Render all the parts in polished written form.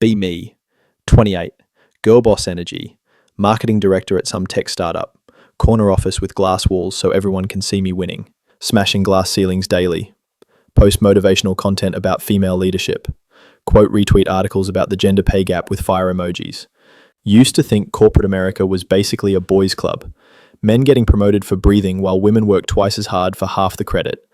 Be me. 28. Girlboss energy. Marketing director at some tech startup. Corner office with glass walls so everyone can see me winning. Smashing glass ceilings daily. Post motivational content about female leadership. Quote retweet articles about the gender pay gap with fire emojis. Used to think corporate America was basically a boys' club. Men getting promoted for breathing while women work twice as hard for half the credit.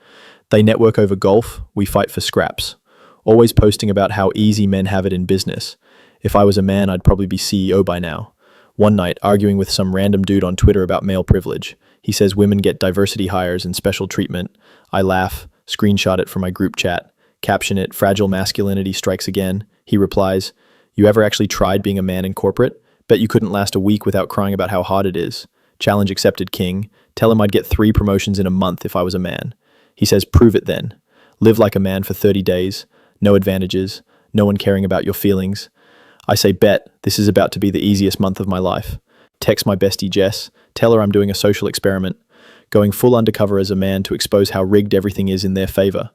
They network over golf, we fight for scraps. Always posting about how easy men have it in business. If I was a man, I'd probably be CEO by now. One night, arguing with some random dude on Twitter about male privilege. He says women get diversity hires and special treatment. I laugh, screenshot it from my group chat, caption it, fragile masculinity strikes again. He replies, you ever actually tried being a man in corporate? Bet you couldn't last a week without crying about how hard it is. Challenge accepted, king. Tell him I'd get 3 promotions in a month if I was a man. He says, prove it then. Live like a man for 30 days. No advantages. No one caring about your feelings. I say, bet, this is about to be the easiest month of my life. Text my bestie Jess. Tell her I'm doing a social experiment. Going full undercover as a man to expose how rigged everything is in their favor.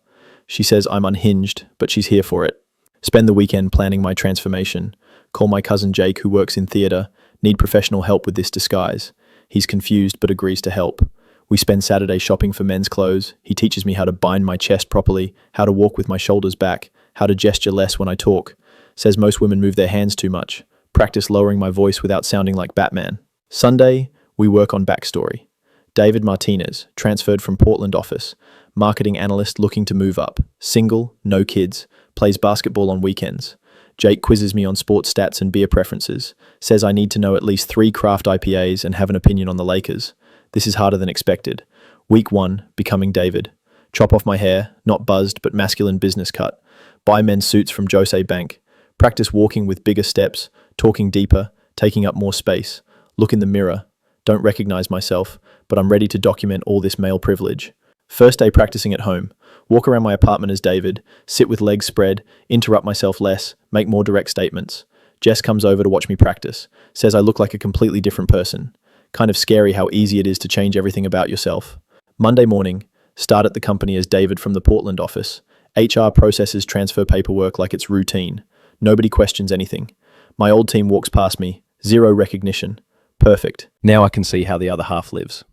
She says I'm unhinged, but she's here for it. Spend the weekend planning my transformation. Call my cousin Jake, who works in theater. Need professional help with this disguise. He's confused but agrees to help. We spend Saturday shopping for men's clothes. He teaches me how to bind my chest properly, how to walk with my shoulders back, how to gesture less when I talk. Says most women move their hands too much. Practice lowering my voice without sounding like Batman. Sunday, we work on backstory. David Martinez, transferred from Portland office. Marketing analyst looking to move up. Single, no kids. Plays basketball on weekends. Jake quizzes me on sports stats and beer preferences. Says I need to know at least 3 craft IPAs and have an opinion on the Lakers. This is harder than expected. Week 1, becoming David. Chop off my hair, not buzzed but masculine business cut. Buy men's suits from Jose Bank. Practice walking with bigger steps, talking deeper, taking up more space. Look in the mirror. Don't recognize myself, but I'm ready to document all this male privilege. First day practicing at home. Walk around my apartment as David, sit with legs spread, interrupt myself less, make more direct statements. Jess comes over to watch me practice. Says I look like a completely different person. Kind of scary how easy it is to change everything about yourself. Monday morning, start at the company as David from the Portland office. HR processes transfer paperwork like it's routine. Nobody questions anything. My old team walks past me. 0 recognition. Perfect. Now I can see how the other half lives.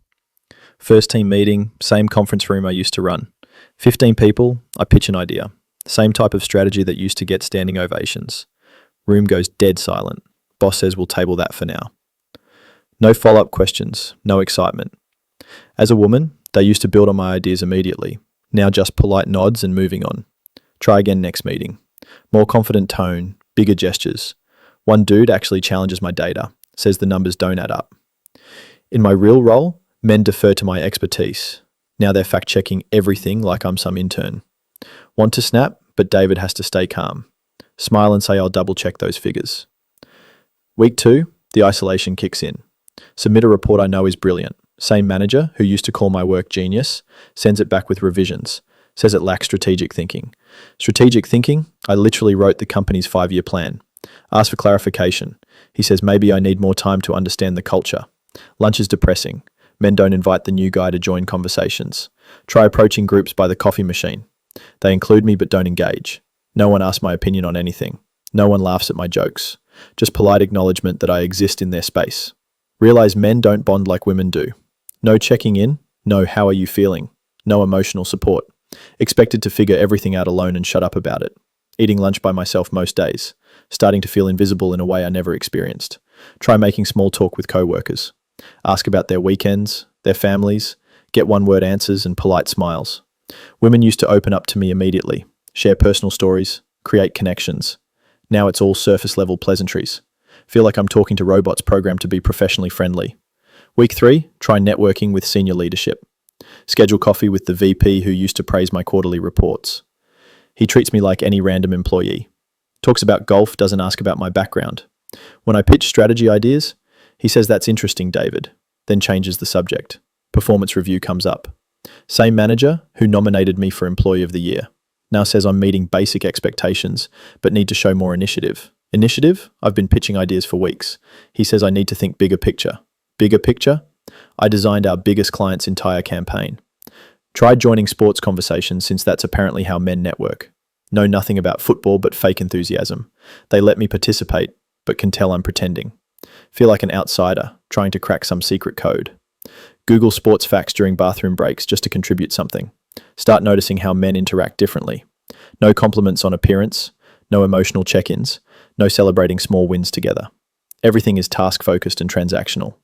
First team meeting, same conference room I used to run. 15 people, I pitch an idea. Same type of strategy that used to get standing ovations. Room goes dead silent. Boss says we'll table that for now. No follow-up questions, no excitement. As a woman, they used to build on my ideas immediately. Now just polite nods and moving on. Try again next meeting. More confident tone, bigger gestures. One dude actually challenges my data, says the numbers don't add up. In my real role, men defer to my expertise. Now they're fact-checking everything like I'm some intern. Want to snap, but David has to stay calm. Smile and say I'll double-check those figures. Week 2, the isolation kicks in. Submit a report I know is brilliant. Same manager, who used to call my work genius, sends it back with revisions. Says it lacks strategic thinking. Strategic thinking? I literally wrote the company's 5-year plan. Ask for clarification. He says maybe I need more time to understand the culture. Lunch is depressing. Men don't invite the new guy to join conversations. Try approaching groups by the coffee machine. They include me but don't engage. No one asks my opinion on anything. No one laughs at my jokes. Just polite acknowledgement that I exist in their space. Realize men don't bond like women do. No checking in. No how are you feeling. No emotional support. Expected to figure everything out alone and shut up about it. Eating lunch by myself most days. Starting to feel invisible in a way I never experienced. Try making small talk with co-workers. Ask about their weekends, their families, get one-word answers and polite smiles. Women used to open up to me immediately, share personal stories, create connections. Now it's all surface-level pleasantries. Feel like I'm talking to robots programmed to be professionally friendly. Week 3, try networking with senior leadership. Schedule coffee with the VP who used to praise my quarterly reports. He treats me like any random employee. Talks about golf, doesn't ask about my background. When I pitch strategy ideas, he says that's interesting, David, then changes the subject. Performance review comes up. Same manager who nominated me for Employee of the Year. Now says I'm meeting basic expectations, but need to show more initiative. Initiative? I've been pitching ideas for weeks. He says I need to think bigger picture. Bigger picture? I designed our biggest client's entire campaign. Tried joining sports conversations since that's apparently how men network. Know nothing about football but fake enthusiasm. They let me participate, but can tell I'm pretending. Feel like an outsider, trying to crack some secret code. Google sports facts during bathroom breaks just to contribute something. Start noticing how men interact differently. No compliments on appearance, no emotional check-ins, no celebrating small wins together. Everything is task-focused and transactional.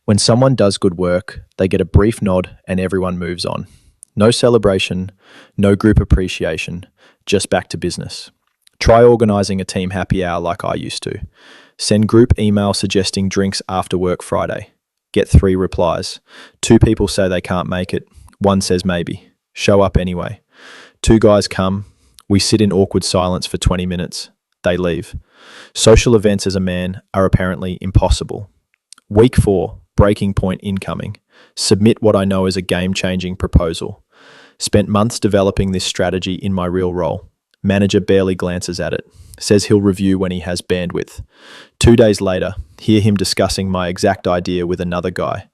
When someone does good work, they get a brief nod and everyone moves on. No celebration, no group appreciation, just back to business. Try organising a team happy hour like I used to. Send group email suggesting drinks after work Friday. Get 3 replies. 2 people say they can't make it. 1 says maybe. Show up anyway. 2 guys come. We sit in awkward silence for 20 minutes. They leave. Social events as a man are apparently impossible. Week 4, breaking point incoming. Submit what I know is a game-changing proposal. Spent months developing this strategy in my real role. Manager barely glances at it. Says he'll review when he has bandwidth. 2 days later, hear him discussing my exact idea with another guy.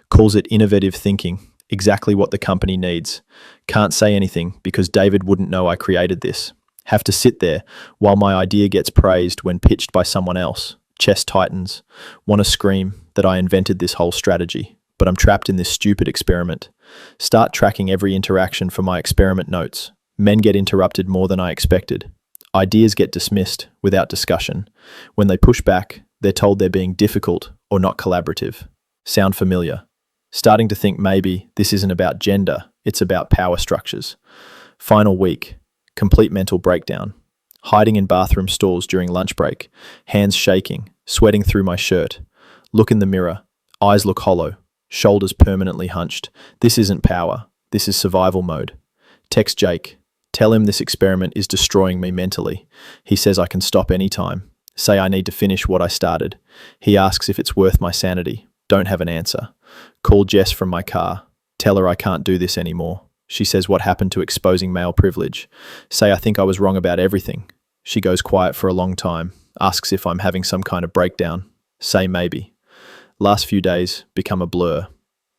Calls it innovative thinking, exactly what the company needs. Can't say anything because David wouldn't know I created this. Have to sit there while my idea gets praised when pitched by someone else. Chest tightens. Want to scream that I invented this whole strategy, but I'm trapped in this stupid experiment. Start tracking every interaction for my experiment notes. Men get interrupted more than I expected. Ideas get dismissed without discussion. When they push back, they're told they're being difficult or not collaborative. Sound familiar? Starting to think maybe this isn't about gender, it's about power structures. Final week. Complete mental breakdown. Hiding in bathroom stalls during lunch break. Hands shaking, sweating through my shirt. Look in the mirror. Eyes look hollow. Shoulders permanently hunched. This isn't power. This is survival mode. Text Jake. Tell him this experiment is destroying me mentally. He says I can stop anytime. Say I need to finish what I started. He asks if it's worth my sanity. Don't have an answer. Call Jess from my car. Tell her I can't do this anymore. She says what happened to exposing male privilege. Say I think I was wrong about everything. She goes quiet for a long time. Asks if I'm having some kind of breakdown. Say maybe. Last few days become a blur.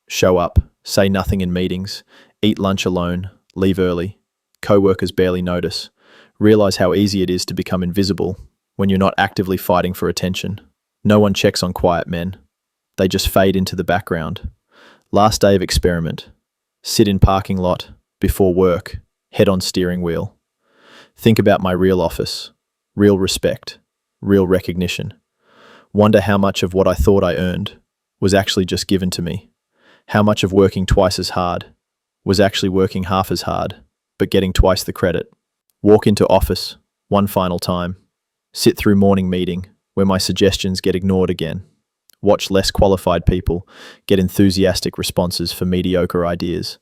Show up. Say nothing in meetings. Eat lunch alone. Leave early. Co-workers barely notice. Realize how easy it is to become invisible when you're not actively fighting for attention. No one checks on quiet men. They just fade into the background. Last day of experiment. Sit in parking lot, before work, head on steering wheel. Think about my real office, real respect, real recognition. Wonder how much of what I thought I earned was actually just given to me. How much of working twice as hard was actually working half as hard, but getting twice the credit. Walk into office, one final time. Sit through morning meeting, where my suggestions get ignored again. Watch less qualified people get enthusiastic responses for mediocre ideas.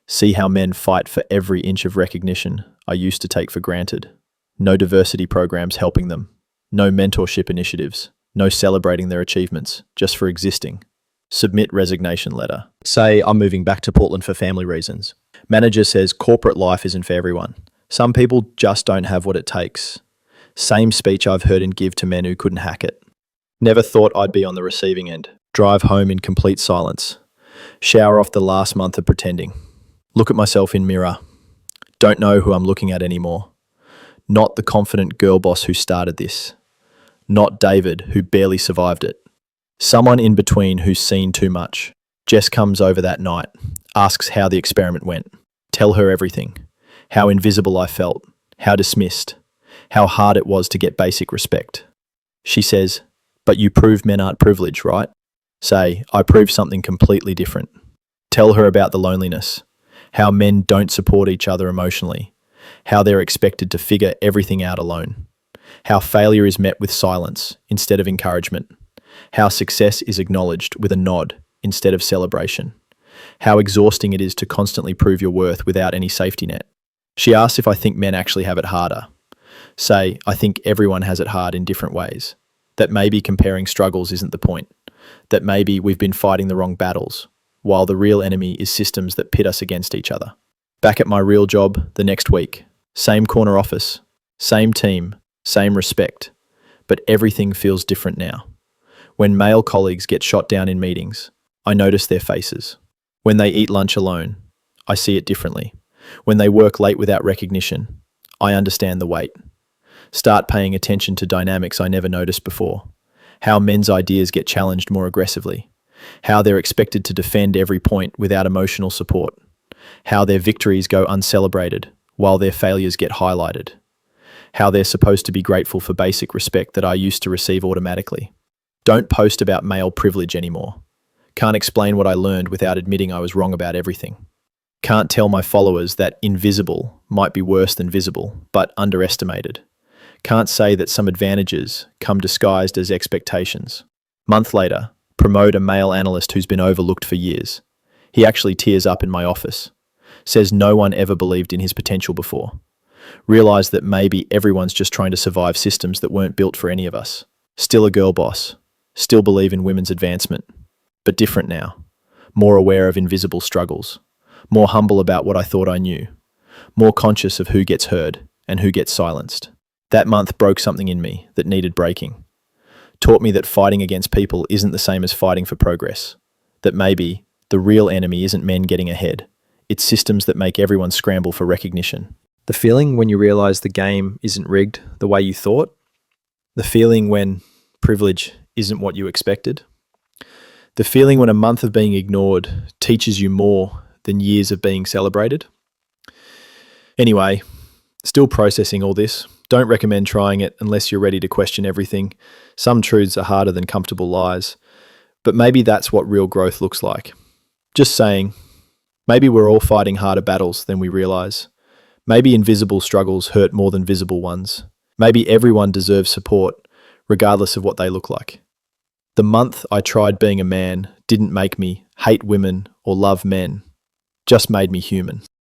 See how men fight for every inch of recognition I used to take for granted. No diversity programs helping them. No mentorship initiatives. No celebrating their achievements, just for existing. Submit resignation letter. Say I'm moving back to Portland for family reasons. Manager says corporate life isn't for everyone. Some people just don't have what it takes. Same speech I've heard and give to men who couldn't hack it. Never thought I'd be on the receiving end. Drive home in complete silence. Shower off the last month of pretending. Look at myself in mirror. Don't know who I'm looking at anymore. Not the confident girl boss who started this. Not David, who barely survived it. Someone in between who's seen too much. Jess comes over that night, asks how the experiment went. Tell her everything. How invisible I felt. How dismissed. How hard it was to get basic respect. She says, "But you prove men aren't privileged, right?" Say, "I prove something completely different." Tell her about the loneliness. How men don't support each other emotionally. How they're expected to figure everything out alone. How failure is met with silence instead of encouragement. How success is acknowledged with a nod instead of celebration. How exhausting it is to constantly prove your worth without any safety net. She asks if I think men actually have it harder. Say, I think everyone has it hard in different ways. That maybe comparing struggles isn't the point. That maybe we've been fighting the wrong battles, while the real enemy is systems that pit us against each other. Back at my real job the next week. Same corner office, same team, same respect. But everything feels different now. When male colleagues get shot down in meetings, I notice their faces. When they eat lunch alone, I see it differently. When they work late without recognition, I understand the weight. Start paying attention to dynamics I never noticed before. How men's ideas get challenged more aggressively. How they're expected to defend every point without emotional support. How their victories go uncelebrated while their failures get highlighted. How they're supposed to be grateful for basic respect that I used to receive automatically. Don't post about male privilege anymore. Can't explain what I learned without admitting I was wrong about everything. Can't tell my followers that invisible might be worse than visible, but underestimated. Can't say that some advantages come disguised as expectations. Month later, promote a male analyst who's been overlooked for years. He actually tears up in my office. Says no one ever believed in his potential before. Realize that maybe everyone's just trying to survive systems that weren't built for any of us. Still a girl boss. Still believe in women's advancement. But different now. More aware of invisible struggles. More humble about what I thought I knew. More conscious of who gets heard and who gets silenced. That month broke something in me that needed breaking. Taught me that fighting against people isn't the same as fighting for progress. That maybe the real enemy isn't men getting ahead. It's systems that make everyone scramble for recognition. The feeling when you realize the game isn't rigged the way you thought. The feeling when privilege isn't what you expected. The feeling when a month of being ignored teaches you more than years of being celebrated. Anyway, still processing all this. Don't recommend trying it unless you're ready to question everything. Some truths are harder than comfortable lies. But maybe that's what real growth looks like. Just saying, maybe we're all fighting harder battles than we realize. Maybe invisible struggles hurt more than visible ones. Maybe everyone deserves support, regardless of what they look like. The month I tried being a man didn't make me hate women or love men, just made me human.